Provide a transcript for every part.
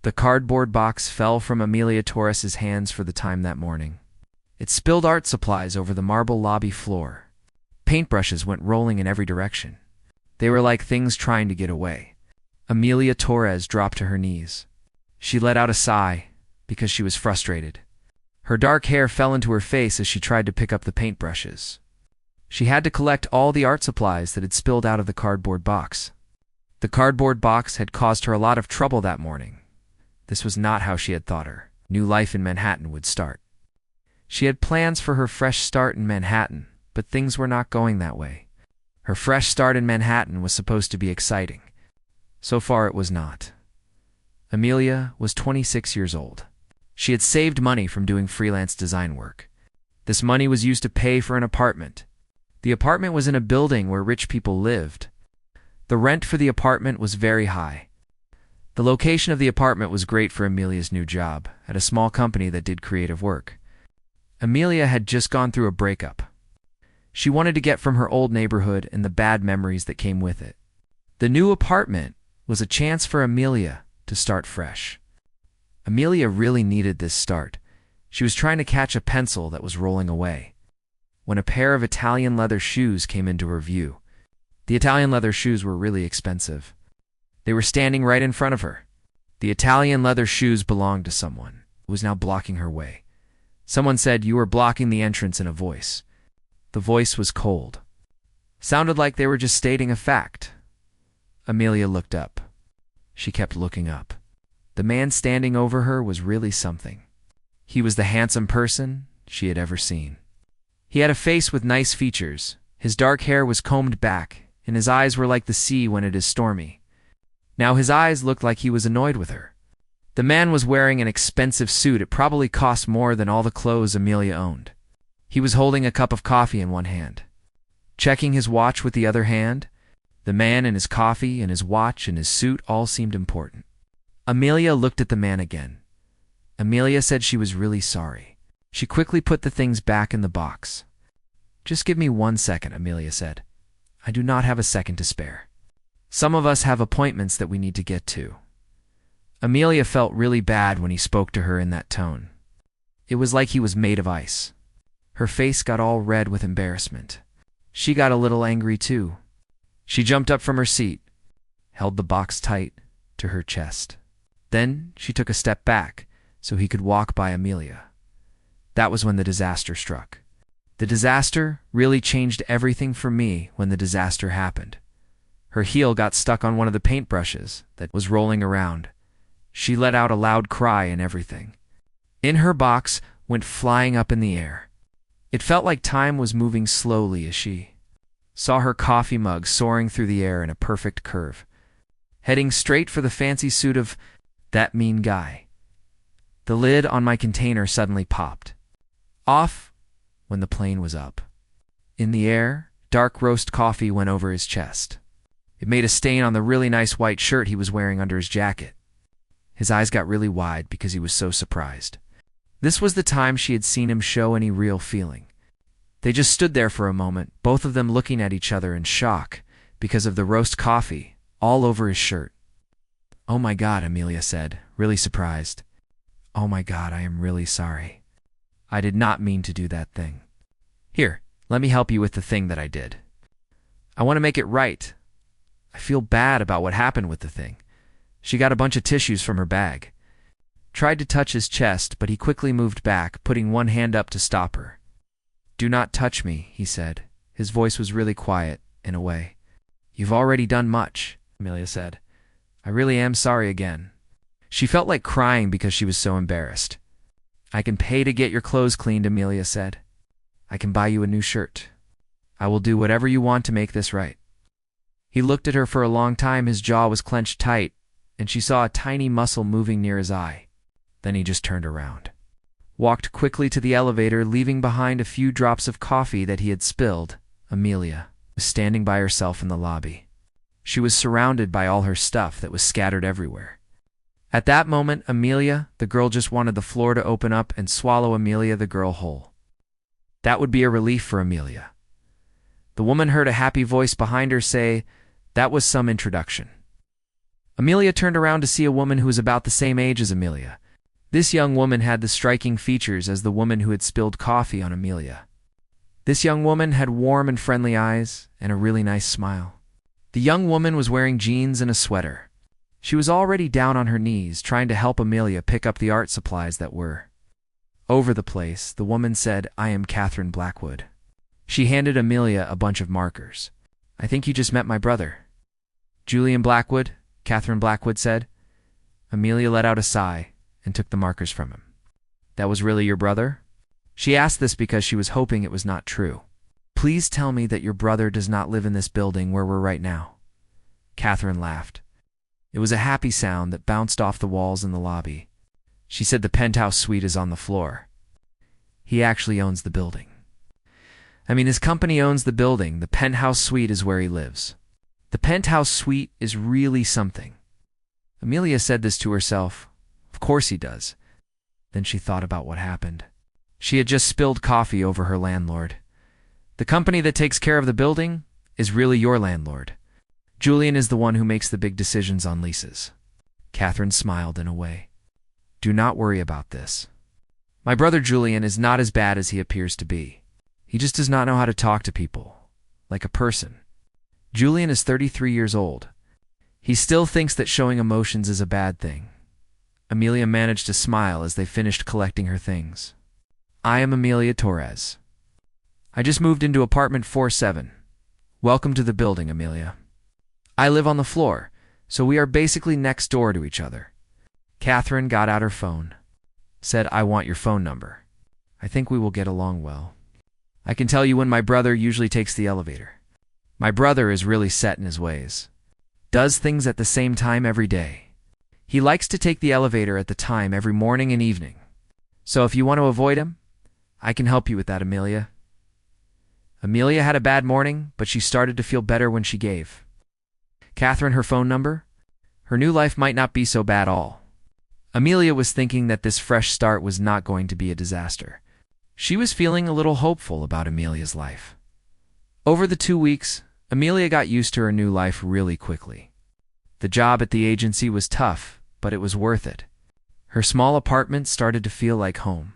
The cardboard box fell from Amelia Torres's hands for the time that morning. It spilled art supplies over the marble lobby floor. Paintbrushes went rolling in every direction. They were like things trying to get away. Amelia Torres dropped to her knees. She let out a sigh because she was frustrated. Her dark hair fell into her face as she tried to pick up the paintbrushes. She had to collect all the art supplies that had spilled out of the cardboard box. The cardboard box had caused her a lot of trouble that morning. This was not how she had thought her new life in Manhattan would start. She had plans for her fresh start in Manhattan, but things were not going that way. Her fresh start in Manhattan was supposed to be exciting. So far it was not. Amelia was 26 years old. She had saved money from doing freelance design work. This money was used to pay for an apartment. The apartment was in a building where rich people lived. The rent for the apartment was very high. The location of the apartment was great for Amelia's new job at a small company that did creative work. Amelia had just gone through a breakup. She wanted to get from her old neighborhood and the bad memories that came with it. The new apartment was a chance for Amelia to start fresh. Amelia really needed this start. She was trying to catch a pencil that was rolling away when a pair of Italian leather shoes came into her view. The Italian leather shoes were really expensive. They were standing right in front of her. The Italian leather shoes belonged to someone who was now blocking her way. Someone said, "You are blocking the entrance," in a voice. The voice was cold. Sounded like they were just stating a fact. Amelia looked up. She kept looking up. The man standing over her was really something. He was the handsome person she had ever seen. He had a face with nice features. His dark hair was combed back, and his eyes were like the sea when it is stormy. Now his eyes looked like he was annoyed with her. The man was wearing an expensive suit. It probably cost more than all the clothes Amelia owned. He was holding a cup of coffee in one hand, checking his watch with the other hand. The man and his coffee and his watch and his suit all seemed important. Amelia looked at the man again. Amelia said she was really sorry. She quickly put the things back in the box. "Just give me 1 second," Amelia said. "I do not have a second to spare. Some of us have appointments that we need to get to." Amelia felt really bad when he spoke to her in that tone. It was like he was made of ice. Her face got all red with embarrassment. She got a little angry too. She jumped up from her seat, held the box tight to her chest. Then she took a step back so he could walk by Amelia. That was when the disaster struck. The disaster really changed everything for me when the disaster happened. Her heel got stuck on one of the paintbrushes that was rolling around. She let out a loud cry and everything in her box went flying up in the air. It felt like time was moving slowly as she saw her coffee mug soaring through the air in a perfect curve, heading straight for the fancy suit of that mean guy. The lid on my container suddenly popped off when the plane was up. In the air, dark roast coffee went over his chest. It made a stain on the really nice white shirt he was wearing under his jacket. His eyes got really wide because he was so surprised. This was the time she had seen him show any real feeling. They just stood there for a moment, both of them looking at each other in shock because of the roast coffee all over his shirt. "Oh my God," Amelia said, really surprised. "Oh my God, I am really sorry. I did not mean to do that thing. Here, let me help you with the thing that I did. I want to make it right. I feel bad about what happened with the thing." She got a bunch of tissues from her bag. Tried to touch his chest, but he quickly moved back, putting one hand up to stop her. "Do not touch me," he said. His voice was really quiet, in a way. "You've already done much," Amelia said. "I really am sorry again." She felt like crying because she was so embarrassed. "I can pay to get your clothes cleaned," Amelia said. "I can buy you a new shirt. I will do whatever you want to make this right." He looked at her for a long time. His jaw was clenched tight, and she saw a tiny muscle moving near his eye. Then he just turned around, walked quickly to the elevator, leaving behind a few drops of coffee that he had spilled. Amelia was standing by herself in the lobby. She was surrounded by all her stuff that was scattered everywhere. At that moment, Amelia, the girl, just wanted the floor to open up and swallow Amelia, the girl, whole. That would be a relief for Amelia. The woman heard a happy voice behind her say, "That was some introduction." Amelia turned around to see a woman who was about the same age as Amelia. This young woman had the striking features as the woman who had spilled coffee on Amelia. This young woman had warm and friendly eyes and a really nice smile. The young woman was wearing jeans and a sweater. She was already down on her knees trying to help Amelia pick up the art supplies that were over the place. The woman said, "I am Catherine Blackwood." She handed Amelia a bunch of markers. "I think you just met my brother." "Julian Blackwood," Catherine Blackwood said. Amelia let out a sigh and took the markers from him. "That was really your brother?" She asked this because she was hoping it was not true. "Please tell me that your brother does not live in this building where we're right now." Catherine laughed. It was a happy sound that bounced off the walls in the lobby. She said, "The penthouse suite is on the floor. He actually owns the building. I mean, his company owns the building. The penthouse suite is where he lives. The penthouse suite is really something." Amelia said this to herself. Of course he does. Then she thought about what happened. She had just spilled coffee over her landlord. The company that takes care of the building is really your landlord. Julian is the one who makes the big decisions on leases. Catherine smiled in a way. "Do not worry about this. My brother Julian is not as bad as he appears to be. He just does not know how to talk to people, like a person. Julian is 33 years old. He still thinks that showing emotions is a bad thing." Amelia managed to smile as they finished collecting her things. "I am Amelia Torres. I just moved into apartment 47. Welcome to the building, Amelia. I live on the floor, so we are basically next door to each other." Catherine got out her phone, said, "I want your phone number. I think we will get along well. I can tell you when my brother usually takes the elevator. My brother is really set in his ways. Does things at the same time every day. He likes to take the elevator at the time every morning and evening. So if you want to avoid him, I can help you with that, Amelia." Amelia had a bad morning, but she started to feel better when she gave Catherine her phone number. Her new life might not be so bad all. Amelia was thinking that this fresh start was not going to be a disaster. She was feeling a little hopeful about Amelia's life. Over the 2 weeks, Amelia got used to her new life really quickly. The job at the agency was tough, but it was worth it. Her small apartment started to feel like home.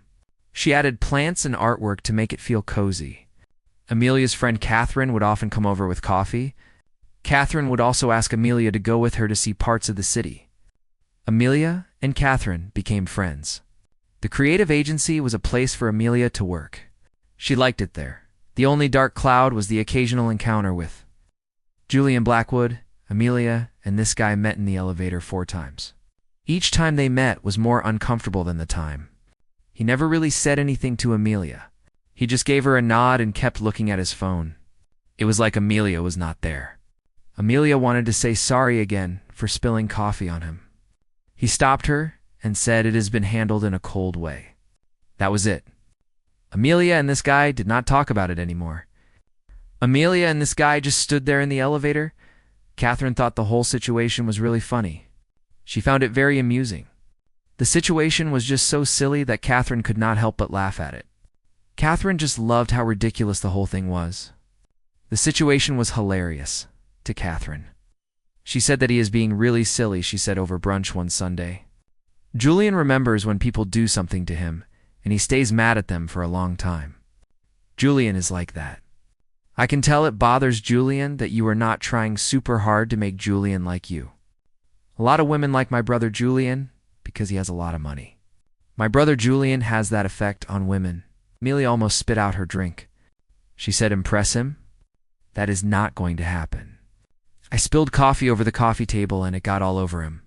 She added plants and artwork to make it feel cozy. Amelia's friend Catherine would often come over with coffee. Catherine would also ask Amelia to go with her to see parts of the city. Amelia and Catherine became friends. The creative agency was a place for Amelia to work. She liked it there. The only dark cloud was the occasional encounter with Julian Blackwood. Amelia and this guy met in the elevator 4 times. Each time they met was more uncomfortable than the time. He never really said anything to Amelia. He just gave her a nod and kept looking at his phone. It was like Amelia was not there. Amelia wanted to say sorry again for spilling coffee on him. He stopped her and said it has been handled in a cold way. That was it. Amelia and this guy did not talk about it anymore. Amelia and this guy just stood there in the elevator. Catherine thought the whole situation was really funny. She found it very amusing. The situation was just so silly that Catherine could not help but laugh at it. Catherine just loved how ridiculous the whole thing was. The situation was hilarious to Catherine. She said that he is being really silly, she said over brunch one Sunday. Julian remembers when people do something to him, and he stays mad at them for a long time. Julian is like that. I can tell it bothers Julian that you are not trying super hard to make Julian like you. A lot of women like my brother Julian because he has a lot of money. My brother Julian has that effect on women. Amelia almost spit out her drink. She said, "Impress him? That is not going to happen. I spilled coffee over the coffee table and it got all over him.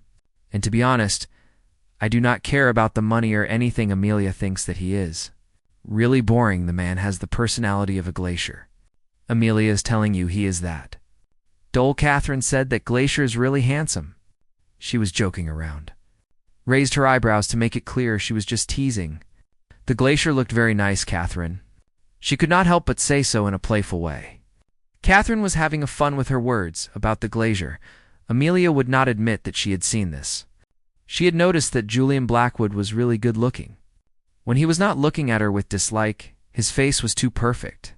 And to be honest, I do not care about the money or anything Amelia thinks that he is. Really boring, the man has the personality of a glacier. Amelia is telling you he is that." Dull Catherine said that Glacier is really handsome. She was joking around. Raised her eyebrows to make it clear she was just teasing. The Glacier looked very nice, Catherine. She could not help but say so in a playful way. Catherine was having a fun with her words about the Glacier. Amelia would not admit that she had seen this. She had noticed that Julian Blackwood was really good looking. When he was not looking at her with dislike, his face was too perfect.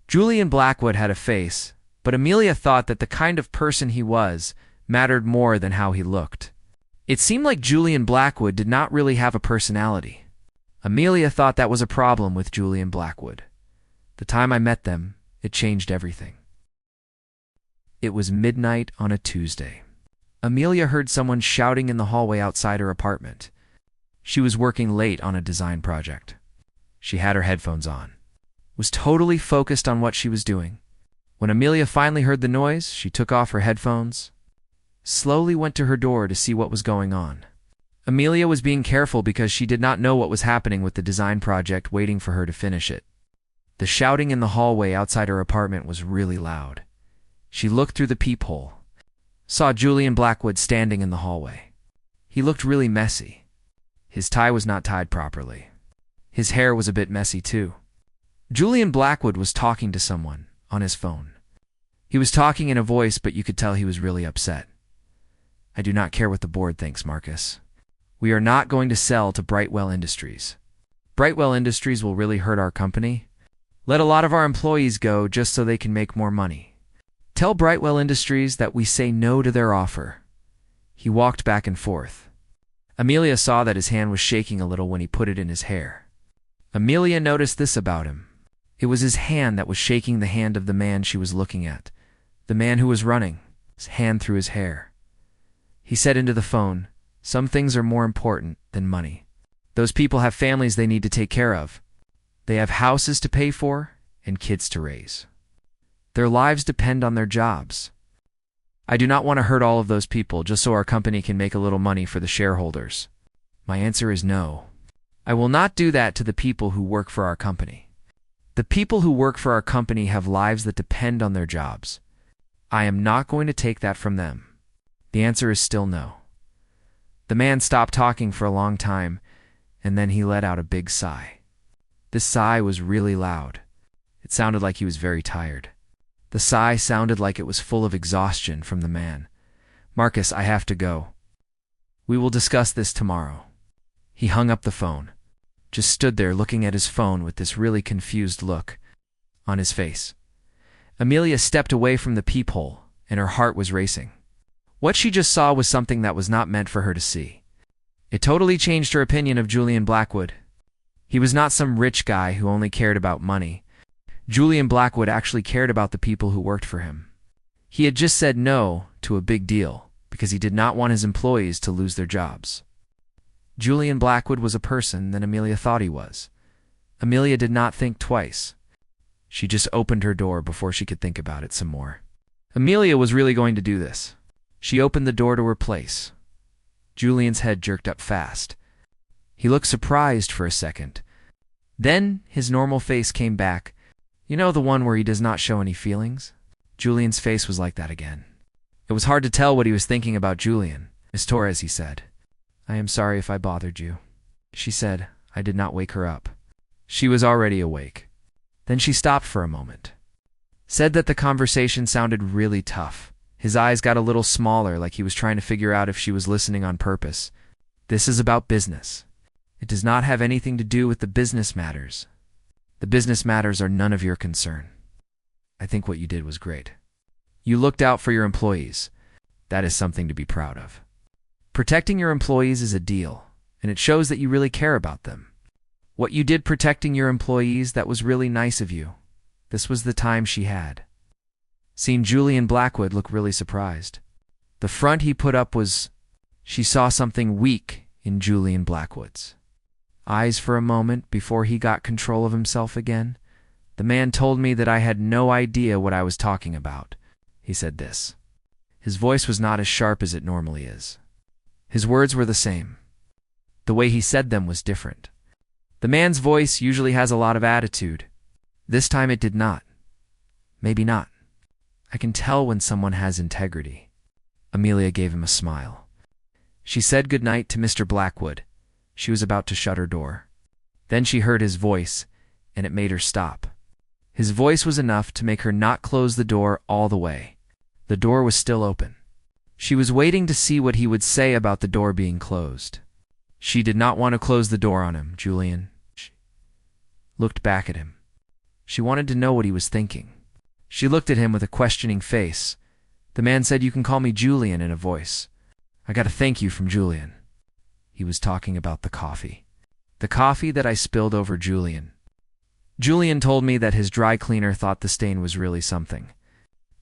Julian Blackwood had a face, but Amelia thought that the kind of person he was mattered more than how he looked. It seemed like Julian Blackwood did not really have a personality. Amelia thought that was a problem with Julian Blackwood. The time I met them, it changed everything. It was midnight on a Tuesday. Amelia heard someone shouting in the hallway outside her apartment. She was working late on a design project. She had her headphones on, was totally focused on what she was doing. When Amelia finally heard the noise, she took off her headphones, slowly went to her door to see what was going on. Amelia was being careful because she did not know what was happening with the design project, waiting for her to finish it. The shouting in the hallway outside her apartment was really loud. She looked through the peephole, saw Julian Blackwood standing in the hallway. He looked really messy. His tie was not tied properly. His hair was a bit messy too. Julian Blackwood was talking to someone on his phone. He was talking in a voice, but you could tell he was really upset. "I do not care what the board thinks, Marcus. We are not going to sell to Brightwell Industries. Brightwell Industries will really hurt our company. Let a lot of our employees go just so they can make more money. Tell Brightwell Industries that we say no to their offer." He walked back and forth. Amelia saw that his hand was shaking a little when he put it in his hair. Amelia noticed this about him. It was his hand that was shaking the hand of the man she was looking at, the man who was running, his hand through his hair. He said into the phone, "Some things are more important than money. Those people have families they need to take care of. They have houses to pay for and kids to raise. Their lives depend on their jobs. I do not want to hurt all of those people just so our company can make a little money for the shareholders. My answer is no. I will not do that to the people who work for our company. The people who work for our company have lives that depend on their jobs. I am not going to take that from them." The answer is still no. The man stopped talking for a long time, and then he let out a big sigh. This sigh was really loud. It sounded like he was very tired. The sigh sounded like it was full of exhaustion from the man. "Marcus, I have to go. We will discuss this tomorrow." He hung up the phone, just stood there looking at his phone with this really confused look on his face. Amelia stepped away from the peephole, and her heart was racing. What she just saw was something that was not meant for her to see. It totally changed her opinion of Julian Blackwood. He was not some rich guy who only cared about money. Julian Blackwood actually cared about the people who worked for him. He had just said no to a big deal because he did not want his employees to lose their jobs. Julian Blackwood was a person that Amelia thought he was. Amelia did not think twice. She just opened her door before she could think about it some more. Amelia was really going to do this. She opened the door to her place. Julian's head jerked up fast. He looked surprised for a second. Then his normal face came back. You know, the one where he does not show any feelings? Julian's face was like that again. It was hard to tell what he was thinking about Julian. "Miss Torres," he said. "I am sorry if I bothered you." She said. I did not wake her up. She was already awake. Then she stopped for a moment. Said that the conversation sounded really tough. His eyes got a little smaller, like he was trying to figure out if she was listening on purpose. "This is about business. It does not have anything to do with the business matters. The business matters are none of your concern. I think what you did was great. You looked out for your employees. That is something to be proud of. Protecting your employees is a deal, and it shows that you really care about them. What you did protecting your employees, that was really nice of you." This was the time she had seen Julian Blackwood look really surprised. The front he put up was, she saw something weak in Julian Blackwood's eyes for a moment before he got control of himself again. "The man told me that I had no idea what I was talking about." He said this. His voice was not as sharp as it normally is. His words were the same. The way he said them was different. The man's voice usually has a lot of attitude. This time it did not. Maybe not. I can tell when someone has integrity. Amelia gave him a smile. She said goodnight to Mr. Blackwood. She was about to shut her door. Then she heard his voice, and it made her stop. His voice was enough to make her not close the door all the way. The door was still open. She was waiting to see what he would say about the door being closed. She did not want to close the door on him, Julian. She looked back at him. She wanted to know what he was thinking. She looked at him with a questioning face. The man said, "You can call me Julian," in a voice. "I got a thank you from Julian." He was talking about the coffee. The coffee that I spilled over Julian. Julian told me that his dry cleaner thought the stain was really something.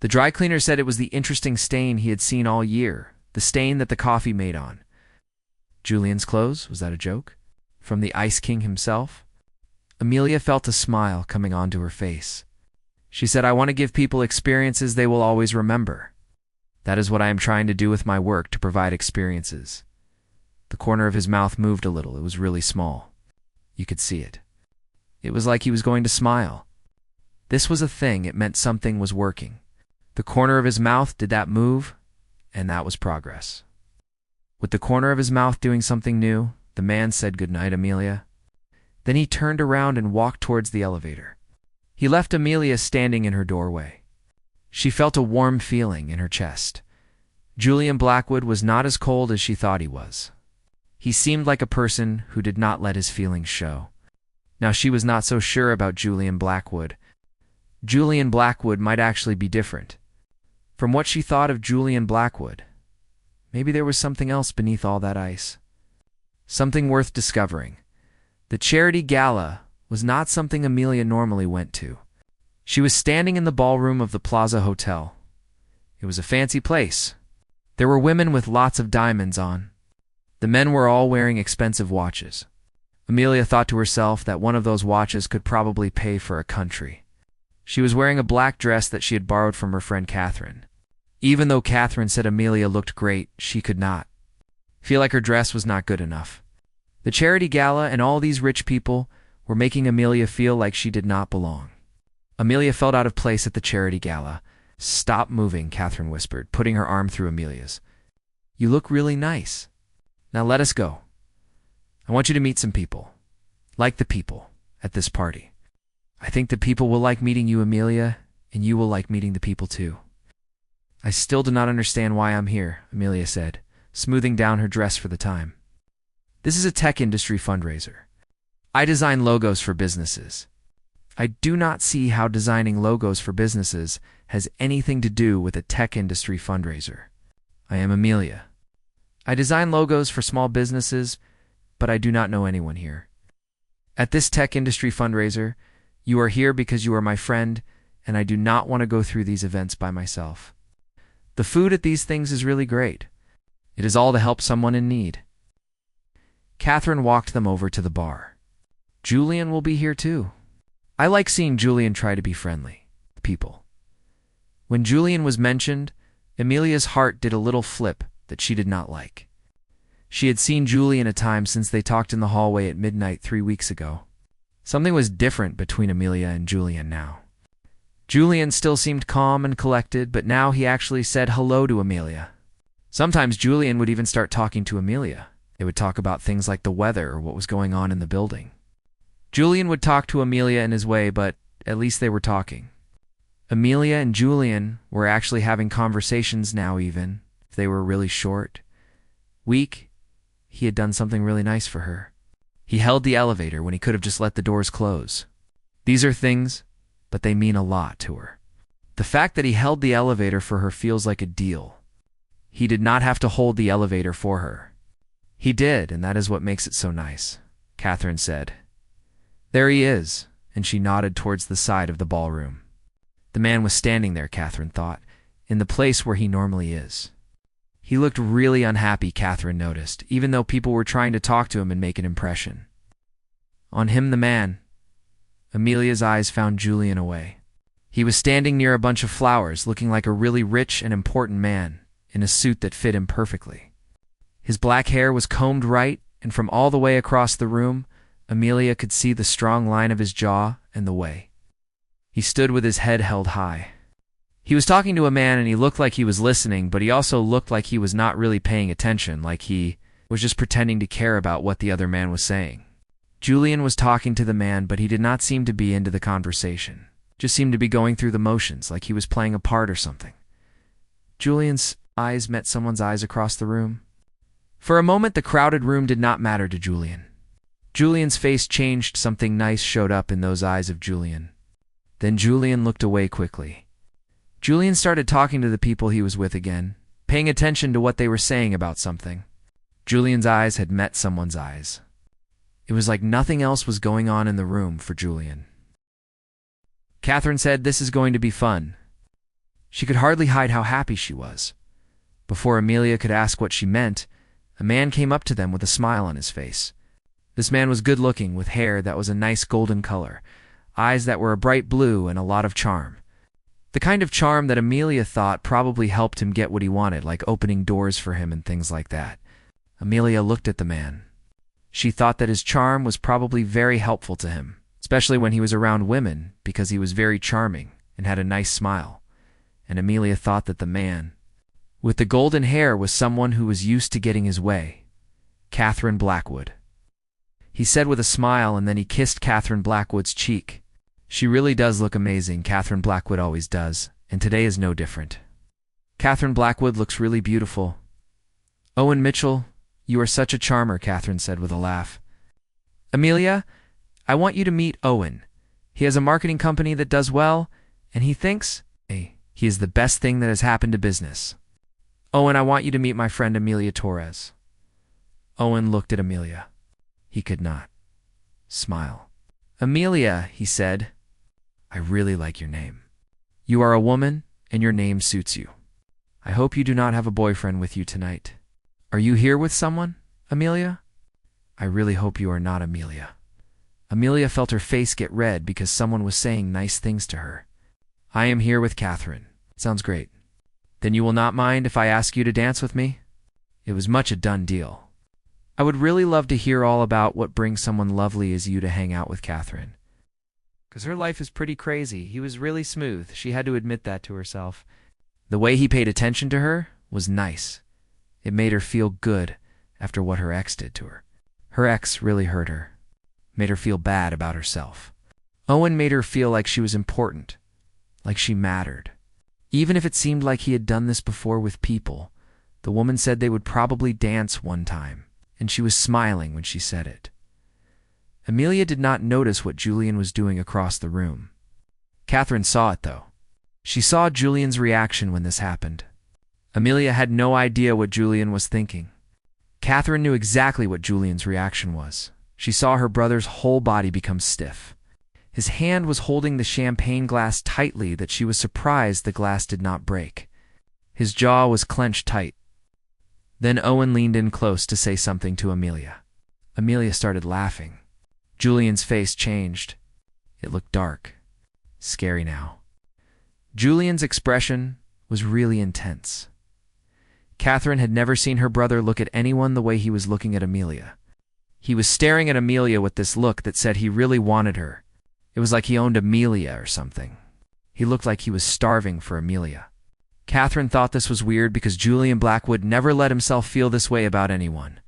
The dry cleaner said it was the interesting stain he had seen all year, the stain that the coffee made on. Julian's clothes? Was that a joke? From the Ice King himself? Amelia felt a smile coming onto her face. She said, "I want to give people experiences they will always remember. That is what I am trying to do with my work, to provide experiences." The corner of his mouth moved a little. It was really small. You could see it. It was like he was going to smile. This was a thing. It meant something was working. The corner of his mouth did that move, and that was progress. With the corner of his mouth doing something new, the man said, "Good night, Amelia." Then he turned around and walked towards the elevator. He left Amelia standing in her doorway. She felt a warm feeling in her chest. Julian Blackwood was not as cold as she thought he was. He seemed like a person who did not let his feelings show. Now she was not so sure about Julian Blackwood. Julian Blackwood might actually be different. From what she thought of Julian Blackwood, maybe there was something else beneath all that ice. Something worth discovering. The charity gala was not something Amelia normally went to. She was standing in the ballroom of the Plaza Hotel. It was a fancy place. There were women with lots of diamonds on. The men were all wearing expensive watches. Amelia thought to herself that one of those watches could probably pay for a country. She was wearing a black dress that she had borrowed from her friend Catherine. Even though Catherine said Amelia looked great, she could not feel like her dress was not good enough. The charity gala and all these rich people were making Amelia feel like she did not belong. Amelia felt out of place at the charity gala. "Stop moving," Catherine whispered, putting her arm through Amelia's. "You look really nice. Now let us go. I want you to meet some people. Like the people at this party. I think the people will like meeting you, Amelia, and you will like meeting the people too." "I still do not understand why I'm here," Amelia said, smoothing down her dress for the time. "This is a tech industry fundraiser. I design logos for businesses. I do not see how designing logos for businesses has anything to do with a tech industry fundraiser. I am Amelia. I design logos for small businesses, but I do not know anyone here. At this tech industry fundraiser, you are here because you are my friend, and I do not want to go through these events by myself. The food at these things is really great. It is all to help someone in need." Catherine walked them over to the bar. "Julian will be here too." I like seeing Julian try to be friendly. People. When Julian was mentioned, Amelia's heart did a little flip that she did not like. She had seen Julian a time since they talked in the hallway at midnight 3 weeks ago. Something was different between Amelia and Julian now. Julian still seemed calm and collected, but now he actually said hello to Amelia. Sometimes Julian would even start talking to Amelia. They would talk about things like the weather or what was going on in the building. Julian would talk to Amelia in his way, but at least they were talking. Amelia and Julian were actually having conversations now, even if they were really short. Weak, he had done something really nice for her. He held the elevator when he could have just let the doors close. These are things, but they mean a lot to her. The fact that he held the elevator for her feels like a deal. He did not have to hold the elevator for her. He did, and that is what makes it so nice, Catherine said. "There he is," and she nodded towards the side of the ballroom. The man was standing there, Catherine thought, in the place where he normally is. He looked really unhappy, Catherine noticed, even though people were trying to talk to him and make an impression. On him, the man. Amelia's eyes found Julian away. He was standing near a bunch of flowers, looking like a really rich and important man, in a suit that fit him perfectly. His black hair was combed right, and from all the way across the room, Amelia could see the strong line of his jaw and the way. He stood with his head held high. He was talking to a man and he looked like he was listening, but he also looked like he was not really paying attention, like he was just pretending to care about what the other man was saying. Julian was talking to the man, but he did not seem to be into the conversation. Just seemed to be going through the motions, like he was playing a part or something. Julian's eyes met someone's eyes across the room. For a moment, the crowded room did not matter to Julian. Julian's face changed, something nice showed up in those eyes of Julian. Then Julian looked away quickly. Julian started talking to the people he was with again, paying attention to what they were saying about something. Julian's eyes had met someone's eyes. It was like nothing else was going on in the room for Julian. Catherine said, "This is going to be fun." She could hardly hide how happy she was. Before Amelia could ask what she meant, a man came up to them with a smile on his face. This man was good-looking, with hair that was a nice golden color, eyes that were a bright blue, and a lot of charm. The kind of charm that Amelia thought probably helped him get what he wanted, like opening doors for him and things like that. Amelia looked at the man. She thought that his charm was probably very helpful to him, especially when he was around women, because he was very charming and had a nice smile. And Amelia thought that the man with the golden hair was someone who was used to getting his way. Julian Blackwood. He said with a smile, and then he kissed Julian Blackwood's cheek. "She really does look amazing," Julian Blackwood always does, and today is no different. "Julian Blackwood looks really beautiful." "Owen Mitchell, you are such a charmer," Catherine said with a laugh. "Amelia, I want you to meet Owen. He has a marketing company that does well, and he thinks he is the best thing that has happened to business. Owen, I want you to meet my friend Amelia Torres." Owen looked at Amelia. He could not smile. "Amelia," he said, "I really like your name. You are a woman, and your name suits you. I hope you do not have a boyfriend with you tonight. Are you here with someone, Amelia?" "I really hope you are not, Amelia." Amelia felt her face get red because someone was saying nice things to her. "I am here with Catherine." "Sounds great. Then you will not mind if I ask you to dance with me?" It was much a done deal. "I would really love to hear all about what brings someone lovely as you to hang out with Catherine. Because her life is pretty crazy." He was really smooth. She had to admit that to herself. The way he paid attention to her was nice. It made her feel good after what her ex did to her. Her ex really hurt her, made her feel bad about herself. Owen made her feel like she was important, like she mattered. Even if it seemed like he had done this before with people, the woman said they would probably dance one time, and she was smiling when she said it. Amelia did not notice what Julian was doing across the room. Catherine saw it, though. She saw Julian's reaction when this happened. Amelia had no idea what Julian was thinking. Catherine knew exactly what Julian's reaction was. She saw her brother's whole body become stiff. His hand was holding the champagne glass tightly that she was surprised the glass did not break. His jaw was clenched tight. Then Owen leaned in close to say something to Amelia. Amelia started laughing. Julian's face changed. It looked dark, scary now. Julian's expression was really intense. Catherine had never seen her brother look at anyone the way he was looking at Amelia. He was staring at Amelia with this look that said he really wanted her. It was like he owned Amelia or something. He looked like he was starving for Amelia. Catherine thought this was weird because Julian Blackwood never let himself feel this way about anyone.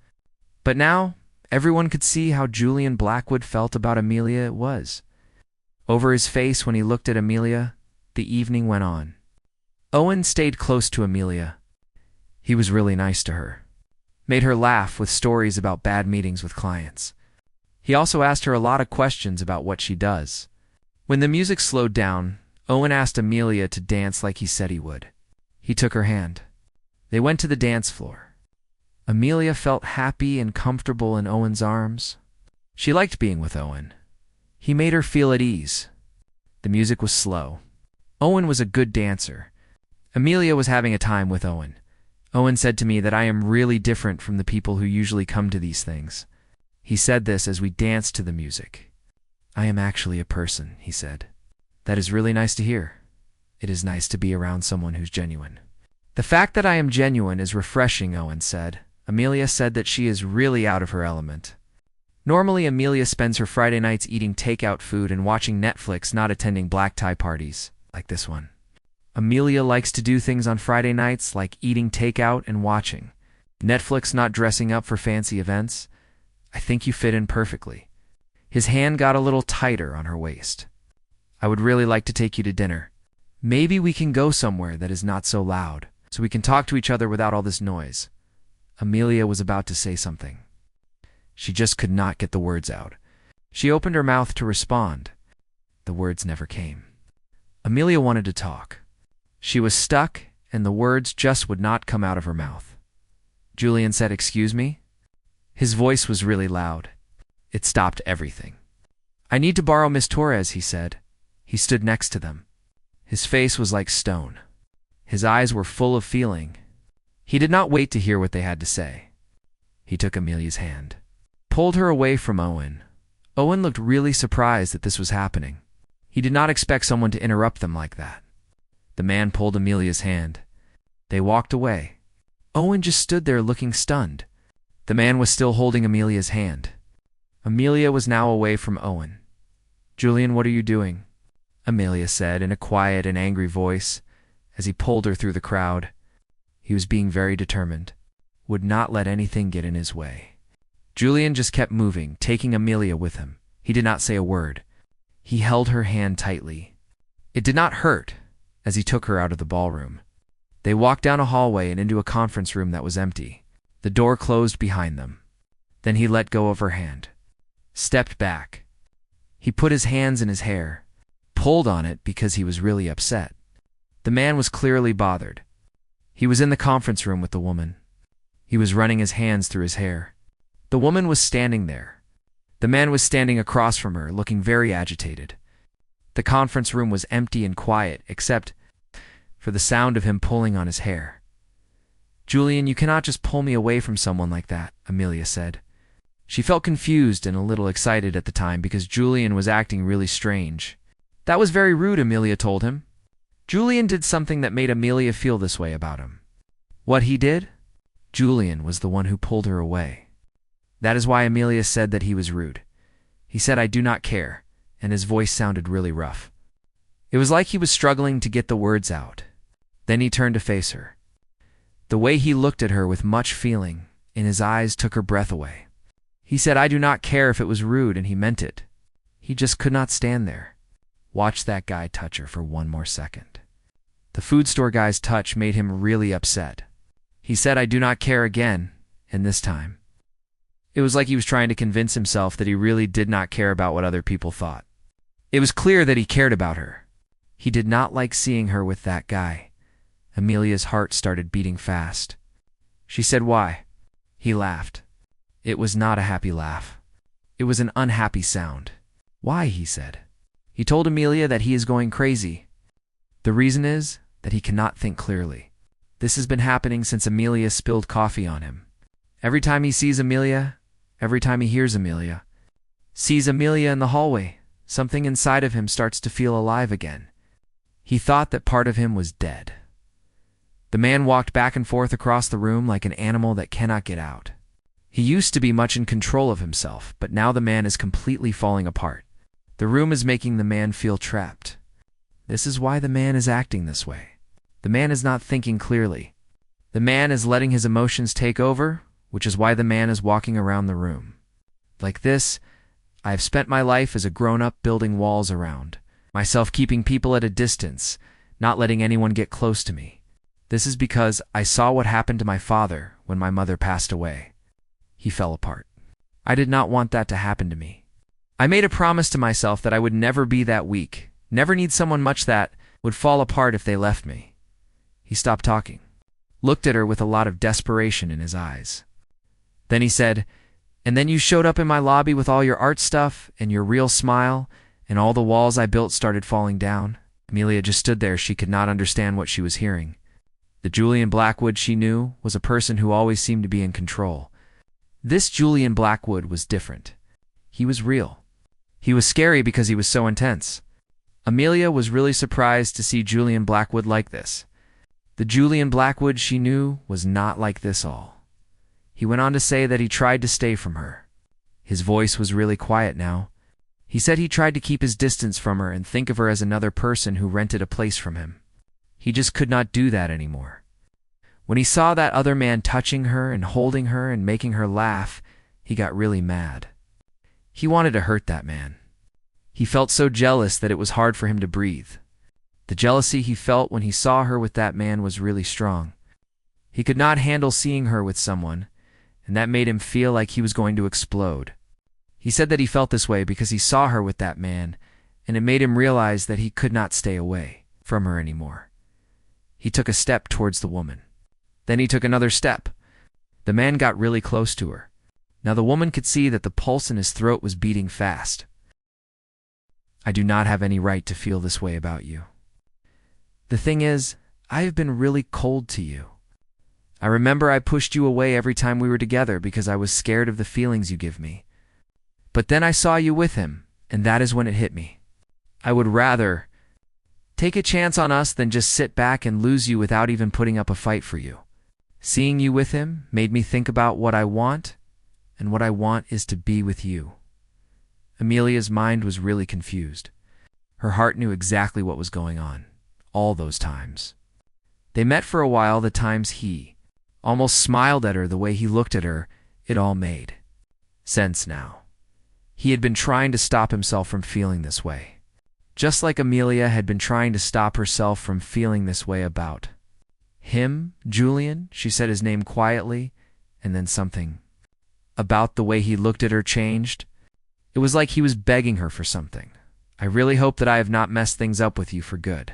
But now, everyone could see how Julian Blackwood felt about Amelia it was. Over his face when he looked at Amelia, the evening went on. Owen stayed close to Amelia. He was really nice to her. Made her laugh with stories about bad meetings with clients. He also asked her a lot of questions about what she does. When the music slowed down, Owen asked Amelia to dance like he said he would. He took her hand. They went to the dance floor. Amelia felt happy and comfortable in Owen's arms. She liked being with Owen. He made her feel at ease. The music was slow. Owen was a good dancer. Amelia was having a time with Owen. Owen said to me that I am really different from the people who usually come to these things. He said this as we danced to the music. "I am actually a person," he said. "That is really nice to hear. It is nice to be around someone who's genuine." "The fact that I am genuine is refreshing," Owen said. Amelia said that she is really out of her element. Normally, Amelia spends her Friday nights eating takeout food and watching Netflix, not attending black tie parties like this one. Amelia likes to do things on Friday nights like eating takeout and watching Netflix, not dressing up for fancy events. I think you fit in perfectly. His hand got a little tighter on her waist. "I would really like to take you to dinner. Maybe we can go somewhere that is not so loud, so we can talk to each other without all this noise." Amelia was about to say something. She just could not get the words out. She opened her mouth to respond. The words never came. Amelia wanted to talk. She was stuck, and the words just would not come out of her mouth. Julian said, "Excuse me?" His voice was really loud. It stopped everything. "I need to borrow Miss Torres," he said. He stood next to them. His face was like stone. His eyes were full of feeling. He did not wait to hear what they had to say. He took Amelia's hand, pulled her away from Owen. Owen looked really surprised that this was happening. He did not expect someone to interrupt them like that. The man pulled Amelia's hand. They walked away. Owen just stood there looking stunned. The man was still holding Amelia's hand. Amelia was now away from Owen. "Julian, what are you doing?" Amelia said in a quiet and angry voice as he pulled her through the crowd. He was being very determined, would not let anything get in his way. Julian just kept moving, taking Amelia with him. He did not say a word. He held her hand tightly. It did not hurt as he took her out of the ballroom. They walked down a hallway and into a conference room that was empty. The door closed behind them. Then he let go of her hand, stepped back. He put his hands in his hair, pulled on it because he was really upset. The man was clearly bothered. He was in the conference room with the woman. He was running his hands through his hair. The woman was standing there. The man was standing across from her, looking very agitated. The conference room was empty and quiet, except for the sound of him pulling on his hair. "Julian, you cannot just pull me away from someone like that," Amelia said. She felt confused and a little excited at the time because Julian was acting really strange. "That was very rude," Amelia told him. Julian did something that made Amelia feel this way about him. What he did? Julian was the one who pulled her away. That is why Amelia said that he was rude. He said, "I do not care," and his voice sounded really rough. It was like he was struggling to get the words out. Then he turned to face her. The way he looked at her with much feeling in his eyes took her breath away. He said, "I do not care if it was rude," and he meant it. He just could not stand there. Watch that guy touch her for one more second. The food store guy's touch made him really upset. He said, "I do not care" again, and this time. It was like he was trying to convince himself that he really did not care about what other people thought. It was clear that he cared about her. He did not like seeing her with that guy. Amelia's heart started beating fast. She said, "Why?" He laughed. It was not a happy laugh. It was an unhappy sound. "Why?" he said. He told Amelia that he is going crazy. The reason is that he cannot think clearly. This has been happening since Amelia spilled coffee on him. Every time he sees Amelia, every time he hears Amelia, sees Amelia in the hallway, something inside of him starts to feel alive again. He thought that part of him was dead. The man walked back and forth across the room like an animal that cannot get out. He used to be much in control of himself, but now the man is completely falling apart. The room is making the man feel trapped. This is why the man is acting this way. The man is not thinking clearly. The man is letting his emotions take over, which is why the man is walking around the room. Like this, I have spent my life as a grown-up building walls around myself, keeping people at a distance, not letting anyone get close to me. This is because I saw what happened to my father when my mother passed away. He fell apart. I did not want that to happen to me. I made a promise to myself that I would never be that weak, never need someone much that would fall apart if they left me. He stopped talking, looked at her with a lot of desperation in his eyes. Then he said, "And then you showed up in my lobby with all your art stuff and your real smile, and all the walls I built started falling down." Amelia just stood there. She could not understand what she was hearing. The Julian Blackwood she knew was a person who always seemed to be in control. This Julian Blackwood was different. He was real. He was scary because he was so intense. Amelia was really surprised to see Julian Blackwood like this. The Julian Blackwood she knew was not like this all. He went on to say that he tried to stay from her. His voice was really quiet now. He said he tried to keep his distance from her and think of her as another person who rented a place from him. He just could not do that anymore. When he saw that other man touching her and holding her and making her laugh, he got really mad. He wanted to hurt that man. He felt so jealous that it was hard for him to breathe. The jealousy he felt when he saw her with that man was really strong. He could not handle seeing her with someone, and that made him feel like he was going to explode. He said that he felt this way because he saw her with that man, and it made him realize that he could not stay away from her anymore. He took a step towards the woman. Then he took another step. The man got really close to her. Now the woman could see that the pulse in his throat was beating fast. I do not have any right to feel this way about you. The thing is, I have been really cold to you. I remember I pushed you away every time we were together because I was scared of the feelings you give me. But then I saw you with him, and that is when it hit me. I would rather take a chance on us than just sit back and lose you without even putting up a fight for you. Seeing you with him made me think about what I want, and what I want is to be with you. Amelia's mind was really confused. Her heart knew exactly what was going on, all those times. They met for a while, the times he almost smiled at her, the way he looked at her. It all made sense now. He had been trying to stop himself from feeling this way, just like Amelia had been trying to stop herself from feeling this way about him. Julian, she said his name quietly, and then something about the way he looked at her changed. It was like he was begging her for something. I really hope that I have not messed things up with you for good.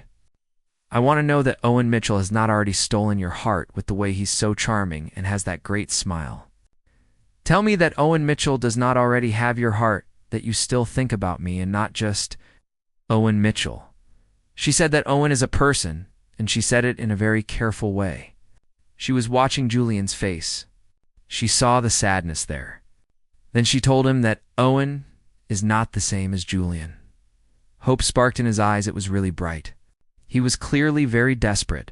I want to know that Owen Mitchell has not already stolen your heart with the way he's so charming and has that great smile. Tell me that Owen Mitchell does not already have your heart, that you still think about me and not just Owen Mitchell. She said that Owen is a person, and she said it in a very careful way. She was watching Julian's face. She saw the sadness there. Then she told him that Owen is not the same as Julian. Hope sparked in his eyes. It was really bright. He was clearly very desperate.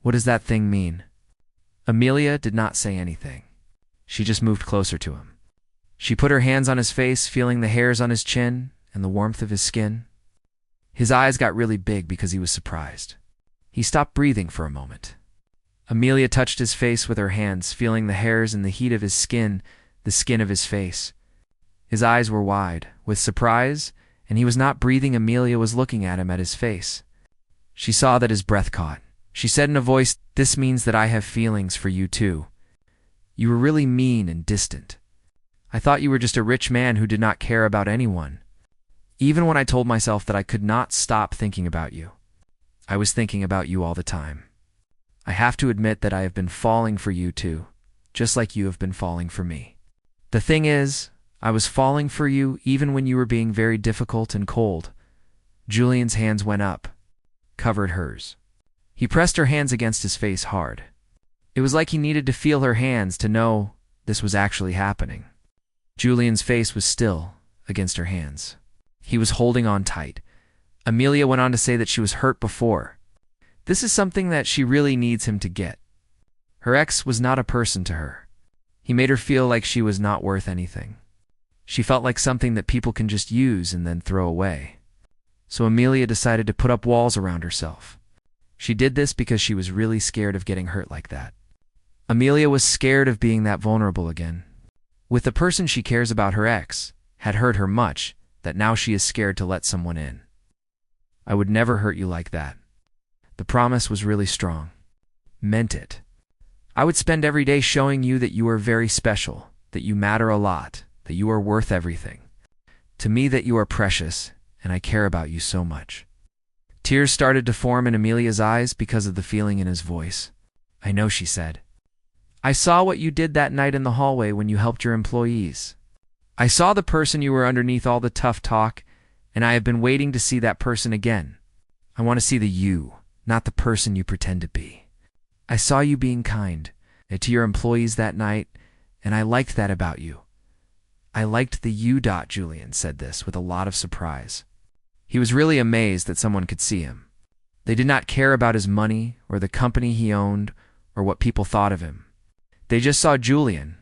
What does that thing mean? Amelia did not say anything. She just moved closer to him. She put her hands on his face, feeling the hairs on his chin and the warmth of his skin. His eyes got really big because he was surprised. He stopped breathing for a moment. Amelia touched his face with her hands, feeling the hairs and the heat of his skin, the skin of his face. His eyes were wide with surprise, and he was not breathing. Amelia was looking at him, at his face. She saw that his breath caught. She said in a voice, "This means that I have feelings for you too. You were really mean and distant. I thought you were just a rich man who did not care about anyone. Even when I told myself that I could not stop thinking about you, I was thinking about you all the time. I have to admit that I have been falling for you too, just like you have been falling for me. The thing is, I was falling for you even when you were being very difficult and cold." Julian's hands went up, covered hers. He pressed her hands against his face hard. It was like he needed to feel her hands to know this was actually happening. Julian's face was still against her hands. He was holding on tight. Amelia went on to say that she was hurt before. This is something that she really needs him to get. Her ex was not a person to her. He made her feel like she was not worth anything. She felt like something that people can just use and then throw away. So Amelia decided to put up walls around herself. She did this because she was really scared of getting hurt like that. Amelia was scared of being that vulnerable again. With the person she cares about, her ex had hurt her much that now she is scared to let someone in. "I would never hurt you like that." The promise was really strong. Meant it. "I would spend every day showing you that you are very special, that you matter a lot, that you are worth everything. To me, that you are precious, and I care about you so much." Tears started to form in Amelia's eyes because of the feeling in his voice. "I know," she said. "I saw what you did that night in the hallway when you helped your employees. I saw the person you were underneath all the tough talk, and I have been waiting to see that person again. I want to see the you, not the person you pretend to be. I saw you being kind to your employees that night, and I liked that about you. I liked the you." Julian said this with a lot of surprise. He was really amazed that someone could see him. They did not care about his money or the company he owned or what people thought of him. They just saw Julian.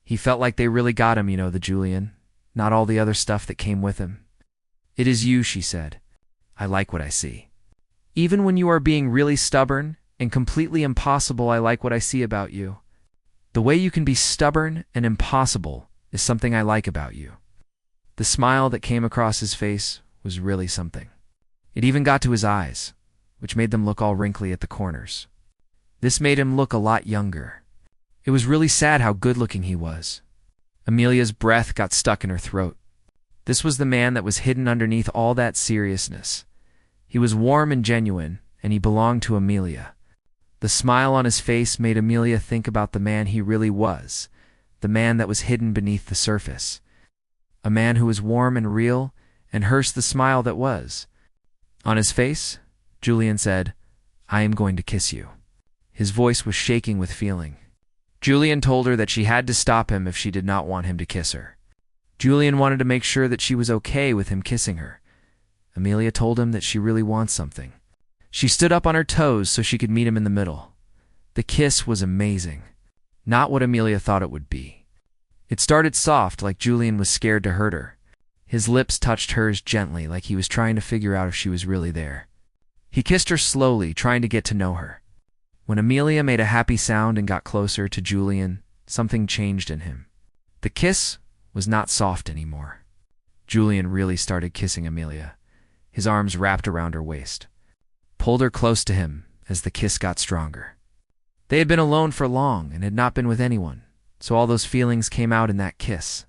He felt like they really got him, the Julian, not all the other stuff that came with him. "It is you," she said. "I like what I see. Even when you are being really stubborn and completely impossible, I like what I see about you. The way you can be stubborn and impossible is something I like about you." The smile that came across his face was really something. It even got to his eyes, which made them look all wrinkly at the corners. This made him look a lot younger. It was really sad how good-looking he was. Amelia's breath got stuck in her throat. This was the man that was hidden underneath all that seriousness. He was warm and genuine, and he belonged to Amelia. The smile on his face made Amelia think about the man he really was, the man that was hidden beneath the surface. A man who was warm and real, and hers the smile that was. On his face, Julian said, "I am going to kiss you." His voice was shaking with feeling. Julian told her that she had to stop him if she did not want him to kiss her. Julian wanted to make sure that she was okay with him kissing her. Amelia told him that she really wants something. She stood up on her toes so she could meet him in the middle. The kiss was amazing. Not what Amelia thought it would be. It started soft, like Julian was scared to hurt her. His lips touched hers gently, like he was trying to figure out if she was really there. He kissed her slowly, trying to get to know her. When Amelia made a happy sound and got closer to Julian, something changed in him. The kiss was not soft anymore. Julian really started kissing Amelia. His arms wrapped around her waist, pulled her close to him as the kiss got stronger. They had been alone for long and had not been with anyone, so all those feelings came out in that kiss.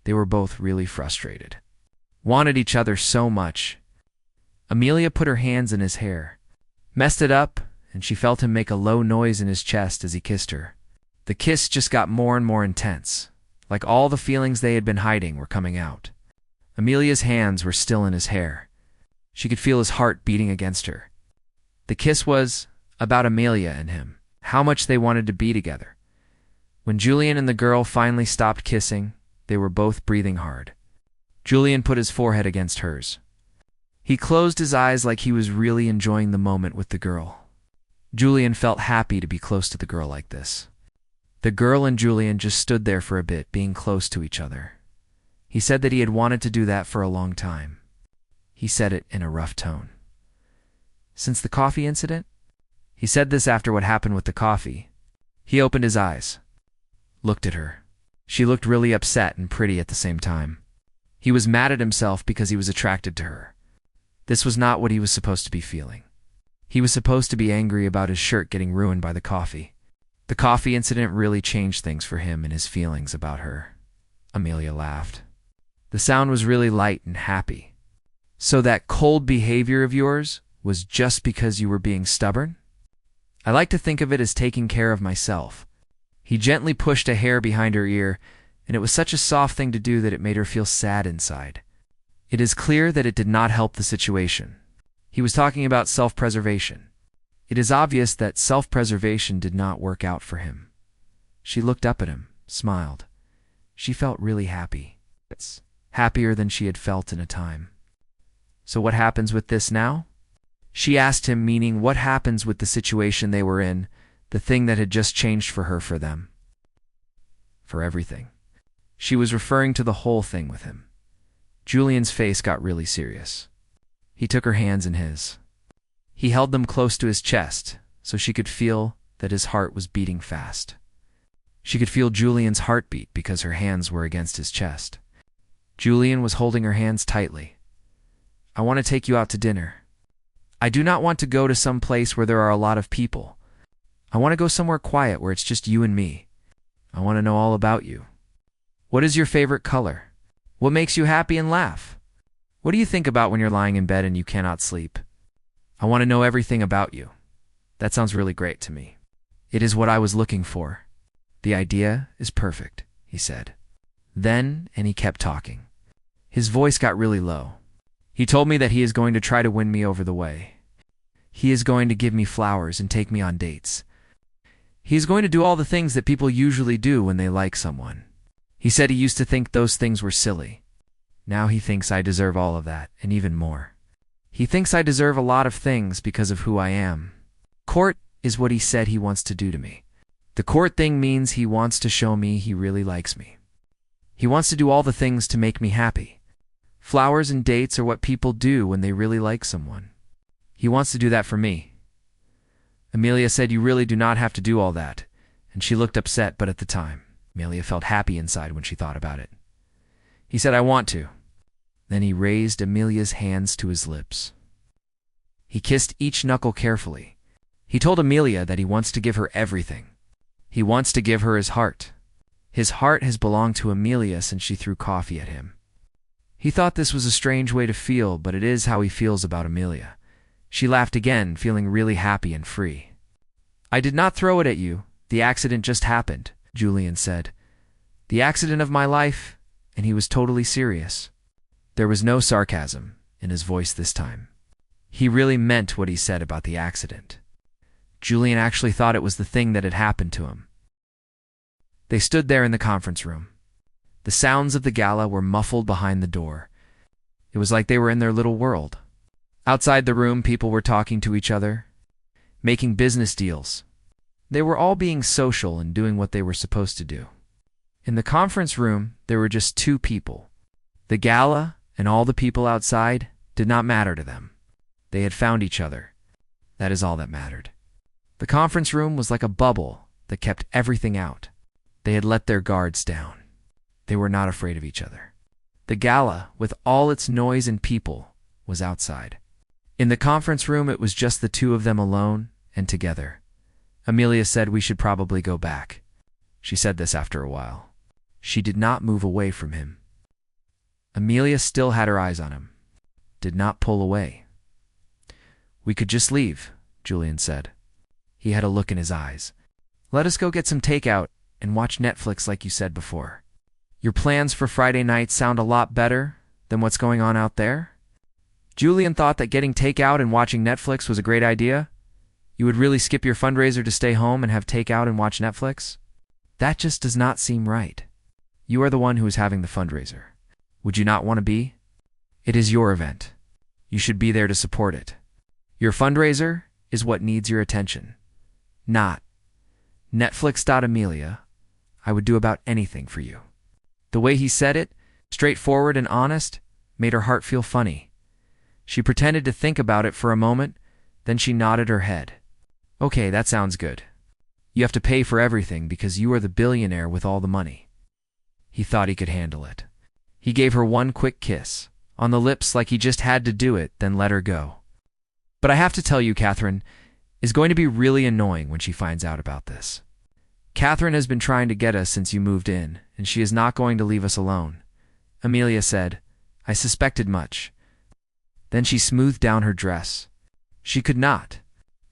They were both really frustrated. Wanted each other so much. Amelia put her hands in his hair, messed it up, and she felt him make a low noise in his chest as he kissed her. The kiss just got more and more intense, like all the feelings they had been hiding were coming out. Amelia's hands were still in his hair. She could feel his heart beating against her. The kiss was about Amelia and him, how much they wanted to be together. When Julian and the girl finally stopped kissing, they were both breathing hard. Julian put his forehead against hers. He closed his eyes like he was really enjoying the moment with the girl. Julian felt happy to be close to the girl like this. The girl and Julian just stood there for a bit, being close to each other. He said that he had wanted to do that for a long time. He said it in a rough tone. Since the coffee incident? He said this after what happened with the coffee. He opened his eyes, looked at her. She looked really upset and pretty at the same time. He was mad at himself because he was attracted to her. This was not what he was supposed to be feeling. He was supposed to be angry about his shirt getting ruined by the coffee. The coffee incident really changed things for him and his feelings about her. Amelia laughed. The sound was really light and happy. So that cold behavior of yours was just because you were being stubborn? I like to think of it as taking care of myself. He gently pushed a hair behind her ear, and it was such a soft thing to do that it made her feel sad inside. It is clear that it did not help the situation. He was talking about self-preservation. It is obvious that self-preservation did not work out for him. She looked up at him, smiled. She felt really happy. It's happier than she had felt in a time. So what happens with this now? She asked him, meaning what happens with the situation they were in, the thing that had just changed for her, for them. For everything. She was referring to the whole thing with him. Julian's face got really serious. He took her hands in his. He held them close to his chest so she could feel that his heart was beating fast. She could feel Julian's heartbeat because her hands were against his chest. Julian was holding her hands tightly. "I want to take you out to dinner. I do not want to go to some place where there are a lot of people. I want to go somewhere quiet where it's just you and me. I want to know all about you. What is your favorite color? What makes you happy and laugh? What do you think about when you're lying in bed and you cannot sleep? I want to know everything about you." That sounds really great to me. It is what I was looking for. The idea is perfect, he said. Then, and he kept talking. His voice got really low. He told me that he is going to try to win me over the way. He is going to give me flowers and take me on dates. He is going to do all the things that people usually do when they like someone. He said he used to think those things were silly. Now he thinks I deserve all of that, and even more. He thinks I deserve a lot of things because of who I am. Court is what he said he wants to do to me. The court thing means he wants to show me he really likes me. He wants to do all the things to make me happy. Flowers and dates are what people do when they really like someone. He wants to do that for me. Amelia said, "You really do not have to do all that," and she looked upset, but at the time, Amelia felt happy inside when she thought about it. He said, "I want to." Then he raised Amelia's hands to his lips. He kissed each knuckle carefully. He told Amelia that he wants to give her everything. He wants to give her his heart. His heart has belonged to Amelia since she threw coffee at him. He thought this was a strange way to feel, but it is how he feels about Amelia. She laughed again, feeling really happy and free. "I did not throw it at you. The accident just happened," Julian said. "The accident of my life," and he was totally serious. There was no sarcasm in his voice this time. He really meant what he said about the accident. Julian actually thought it was the thing that had happened to him. They stood there in the conference room. The sounds of the gala were muffled behind the door. It was like they were in their little world. Outside the room, people were talking to each other, making business deals. They were all being social and doing what they were supposed to do. In the conference room, there were just two people. The gala and all the people outside did not matter to them. They had found each other. That is all that mattered. The conference room was like a bubble that kept everything out. They had let their guards down. They were not afraid of each other. The gala, with all its noise and people, was outside. In the conference room, it was just the two of them alone and together. Amelia said we should probably go back. She said this after a while. She did not move away from him. Amelia still had her eyes on him, did not pull away. "We could just leave," Julian said. He had a look in his eyes. "Let us go get some takeout and watch Netflix like you said before. Your plans for Friday night sound a lot better than what's going on out there." Julian thought that getting takeout and watching Netflix was a great idea. You would really skip your fundraiser to stay home and have takeout and watch Netflix? That just does not seem right. You are the one who is having the fundraiser. Would you not want to be? It is your event. You should be there to support it. Your fundraiser is what needs your attention, not Netflix. Amelia, I would do about anything for you. The way he said it, straightforward and honest, made her heart feel funny. She pretended to think about it for a moment, then she nodded her head. "Okay, that sounds good. You have to pay for everything because you are the billionaire with all the money." He thought he could handle it. He gave her one quick kiss, on the lips like he just had to do it, then let her go. "But I have to tell you, Catherine is going to be really annoying when she finds out about this. Catherine has been trying to get us since you moved in, and she is not going to leave us alone." Amelia said, "I suspected much." Then she smoothed down her dress. She could not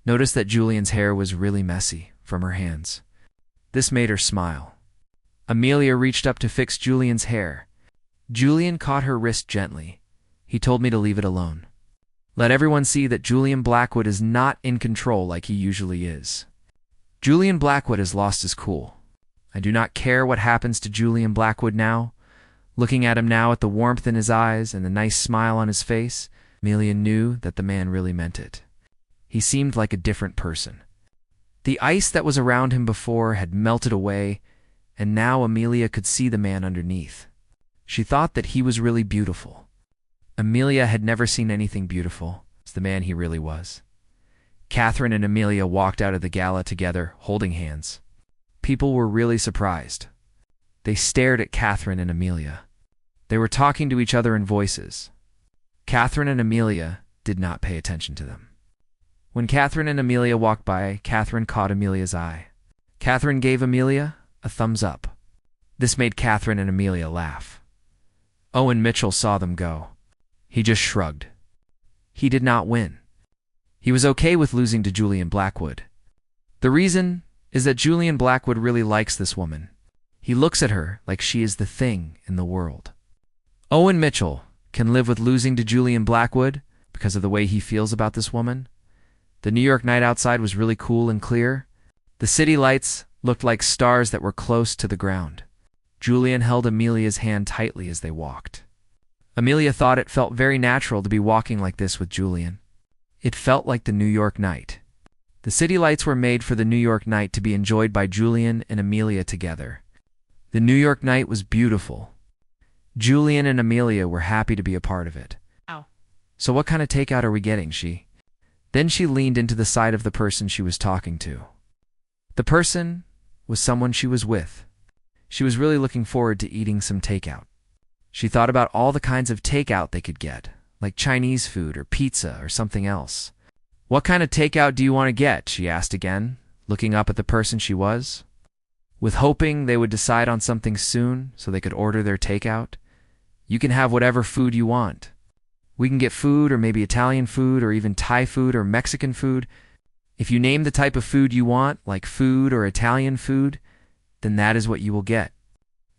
notice that Julian's hair was really messy from her hands. This made her smile. Amelia reached up to fix Julian's hair. Julian caught her wrist gently. "He told me to leave it alone. Let everyone see that Julian Blackwood is not in control like he usually is. Julian Blackwood has lost his cool. I do not care what happens to Julian Blackwood now." Looking at him now, at the warmth in his eyes and the nice smile on his face, Amelia knew that the man really meant it. He seemed like a different person. The ice that was around him before had melted away, and now Amelia could see the man underneath. She thought that he was really beautiful. Amelia had never seen anything beautiful as the man he really was. Catherine and Amelia walked out of the gala together, holding hands. People were really surprised. They stared at Catherine and Amelia. They were talking to each other in voices. Catherine and Amelia did not pay attention to them. When Catherine and Amelia walked by, Catherine caught Amelia's eye. Catherine gave Amelia a thumbs up. This made Catherine and Amelia laugh. Owen Mitchell saw them go. He just shrugged. He did not win. He was okay with losing to Julian Blackwood. The reason is that Julian Blackwood really likes this woman. He looks at her like she is the thing in the world. Owen Mitchell can live with losing to Julian Blackwood because of the way he feels about this woman. The New York night outside was really cool and clear. The city lights looked like stars that were close to the ground. Julian held Amelia's hand tightly as they walked. Amelia thought it felt very natural to be walking like this with Julian. It felt like the New York night. The city lights were made for the New York night to be enjoyed by Julian and Amelia together. The New York night was beautiful. Julian and Amelia were happy to be a part of it. Ow. "So what kind of takeout are we getting?" Then she leaned into the side of the person she was talking to. The person was someone she was with. She was really looking forward to eating some takeout. She thought about all the kinds of takeout they could get, like Chinese food or pizza or something else. "What kind of takeout do you want to get?" she asked again, looking up at the person she was. With hoping they would decide on something soon so they could order their takeout. "You can have whatever food you want." We can get food, or maybe Italian food, or even Thai food or Mexican food. If you name the type of food you want, like food or Italian food, then that is what you will get.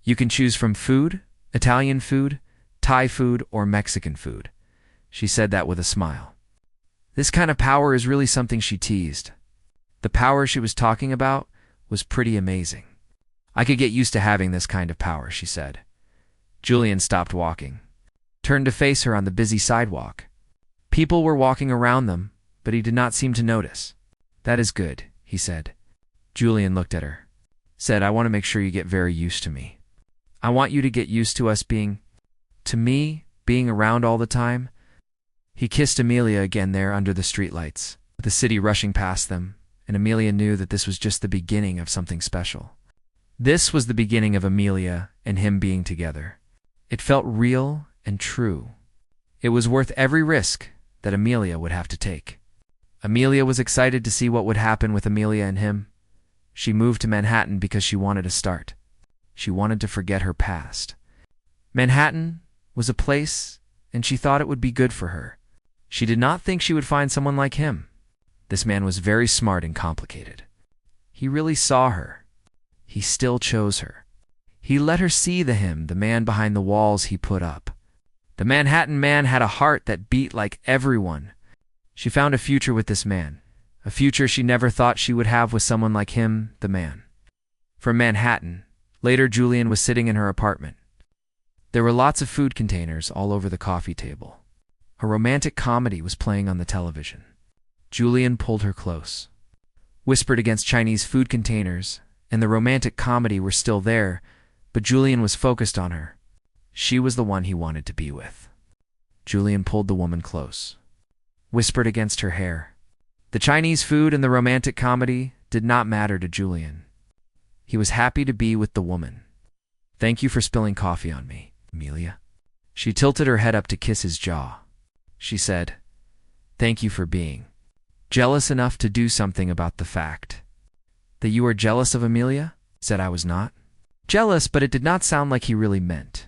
You can choose from food, Italian food, Thai food, or Mexican food. She said that with a smile. This kind of power is really something she teased. The power she was talking about was pretty amazing. I could get used to having this kind of power, she said. Julian stopped walking, turned to face her on the busy sidewalk. People were walking around them, but he did not seem to notice. That is good, he said. Julian looked at her, said, I want to make sure you get very used to me. I want you to get used to us being around all the time. He kissed Amelia again there under the streetlights, with the city rushing past them, and Amelia knew that this was just the beginning of something special. This was the beginning of Amelia and him being together. It felt real and true. It was worth every risk that Amelia would have to take. Amelia was excited to see what would happen with Amelia and him. She moved to Manhattan because she wanted to start. She wanted to forget her past. Manhattan was a place, and she thought it would be good for her. She did not think she would find someone like him. This man was very smart and complicated. He really saw her. He still chose her. He let her see the man behind the walls he put up. The Manhattan man had a heart that beat like everyone. She found a future with this man, a future she never thought she would have with someone like him, the man. From Manhattan, later Julian was sitting in her apartment. There were lots of food containers all over the coffee table. A romantic comedy was playing on the television. Julian pulled her close, whispered against Chinese food containers, and the romantic comedy were still there, but Julian was focused on her. She was the one he wanted to be with. Julian pulled the woman close, whispered against her hair. The Chinese food and the romantic comedy did not matter to Julian. He was happy to be with the woman. Thank you for spilling coffee on me, Amelia. She tilted her head up to kiss his jaw. She said, thank you for being jealous enough to do something about the fact that you are jealous of Amelia? Said I was not. Jealous, but it did not sound like he really meant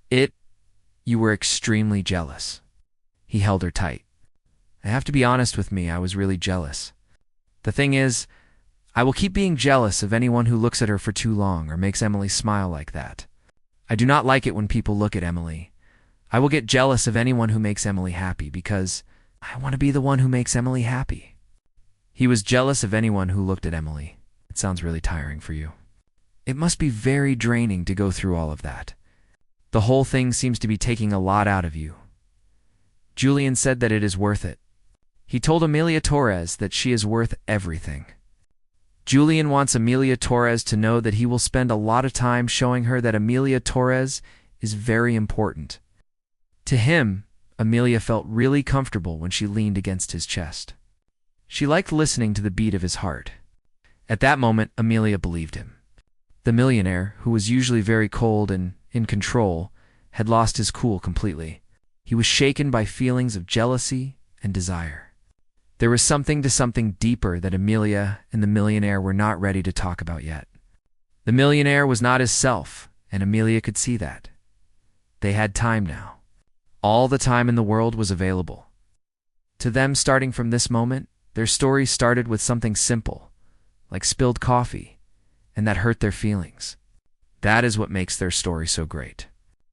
it. You were extremely jealous. He held her tight. I have to be honest with me, I was really jealous. The thing is, I will keep being jealous of anyone who looks at her for too long or makes Emily smile like that. I do not like it when people look at Emily. I will get jealous of anyone who makes Emily happy because I want to be the one who makes Emily happy. He was jealous of anyone who looked at Emily. It sounds really tiring for you. It must be very draining to go through all of that. The whole thing seems to be taking a lot out of you. Julian said that it is worth it. He told Amelia Torres that she is worth everything. Julian wants Amelia Torres to know that he will spend a lot of time showing her that Amelia Torres is very important. To him, Amelia felt really comfortable when she leaned against his chest. She liked listening to the beat of his heart. At that moment, Amelia believed him. The millionaire, who was usually very cold and in control, had lost his cool completely. He was shaken by feelings of jealousy and desire. There was something deeper that Amelia and the millionaire were not ready to talk about yet. The millionaire was not his self, and Amelia could see that. They had time now. All the time in the world was available. To them, starting from this moment, their story started with something simple, like spilled coffee, and that hurt their feelings. That is what makes their story so great.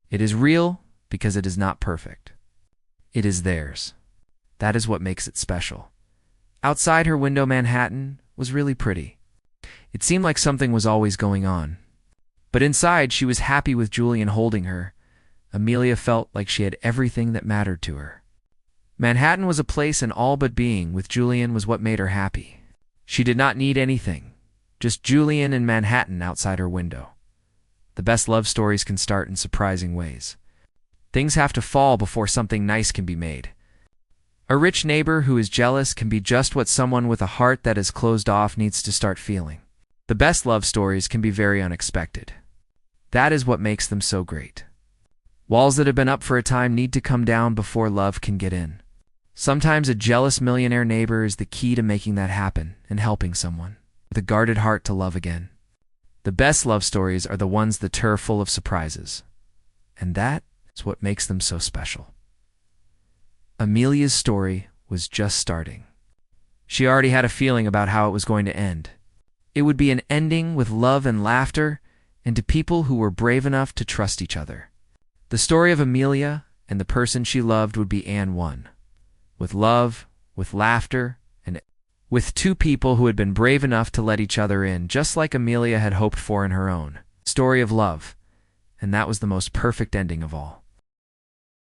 It is real because it is not perfect. It is theirs. That is what makes it special. Outside her window, Manhattan was really pretty. It seemed like something was always going on. But inside, she was happy with Julian holding her. Amelia felt like she had everything that mattered to her. Manhattan was a place, and all but being with Julian was what made her happy. She did not need anything, just Julian and Manhattan outside her window. The best love stories can start in surprising ways. Things have to fall before something nice can be made. A rich neighbor who is jealous can be just what someone with a heart that is closed off needs to start feeling. The best love stories can be very unexpected. That is what makes them so great. Walls that have been up for a time need to come down before love can get in. Sometimes a jealous millionaire neighbor is the key to making that happen and helping someone with a guarded heart to love again. The best love stories are the ones that are full of surprises. And that is what makes them so special. Amelia's story was just starting. She already had a feeling about how it was going to end. It would be an ending with love and laughter, and to people who were brave enough to trust each other. The story of Amelia and the person she loved would be Anne 1. With love, with laughter, and with two people who had been brave enough to let each other in, just like Amelia had hoped for in her own story of love. And that was the most perfect ending of all.